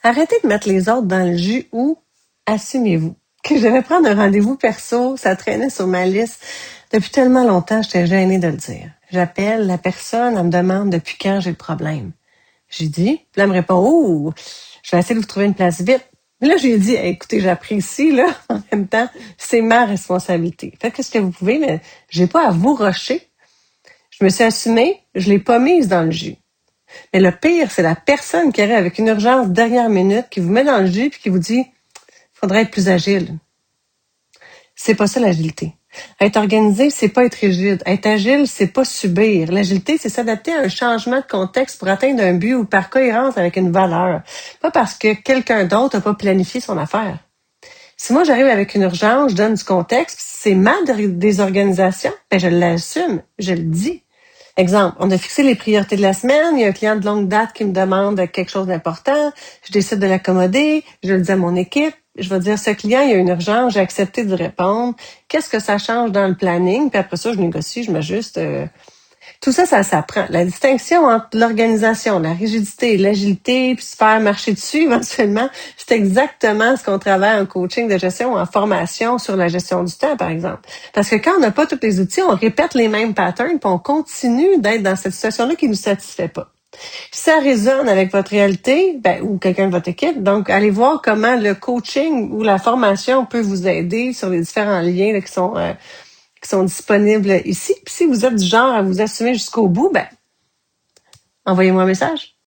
Arrêtez de mettre les autres dans le jus ou assumez-vous. Que je devais prendre un rendez-vous perso, ça traînait sur ma liste. Depuis tellement longtemps, j'étais gênée de le dire. J'appelle la personne, elle me demande depuis quand j'ai le problème. J'ai dit, puis là, elle me répond, oh, je vais essayer de vous trouver une place vite. Mais là, je lui ai dit, hey, écoutez, j'apprécie, là, en même temps, c'est ma responsabilité. Faites ce que vous pouvez, mais j'ai pas à vous rusher. Je me suis assumée, je l'ai pas mise dans le jus. Mais le pire, c'est la personne qui arrive avec une urgence dernière minute, qui vous met dans le jus puis qui vous dit, faudrait être plus agile. C'est pas ça l'agilité. Être organisé, c'est pas être rigide. Être agile, c'est pas subir. L'agilité, c'est s'adapter à un changement de contexte pour atteindre un but ou par cohérence avec une valeur. Pas parce que quelqu'un d'autre n'a pas planifié son affaire. Si moi j'arrive avec une urgence, je donne du contexte, puis c'est ma désorganisation, ben je l'assume, je le dis. Exemple, on a fixé les priorités de la semaine, il y a un client de longue date qui me demande quelque chose d'important, je décide de l'accommoder, je le dis à mon équipe, je vais dire, ce client, il y a une urgence, j'ai accepté de répondre, qu'est-ce que ça change dans le planning, puis après ça, je négocie, je m'ajuste. Tout ça, ça s'apprend. La distinction entre l'organisation, la rigidité, l'agilité, puis se faire marcher dessus éventuellement, c'est exactement ce qu'on travaille en coaching de gestion ou en formation sur la gestion du temps, par exemple. Parce que quand on n'a pas tous les outils, on répète les mêmes patterns, puis on continue d'être dans cette situation-là qui ne nous satisfait pas. Si ça résonne avec votre réalité, ou quelqu'un de votre équipe, donc allez voir comment le coaching ou la formation peut vous aider sur les différents liens là, qui sont disponibles ici. Puis si vous êtes du genre à vous assumer jusqu'au bout, envoyez-moi un message.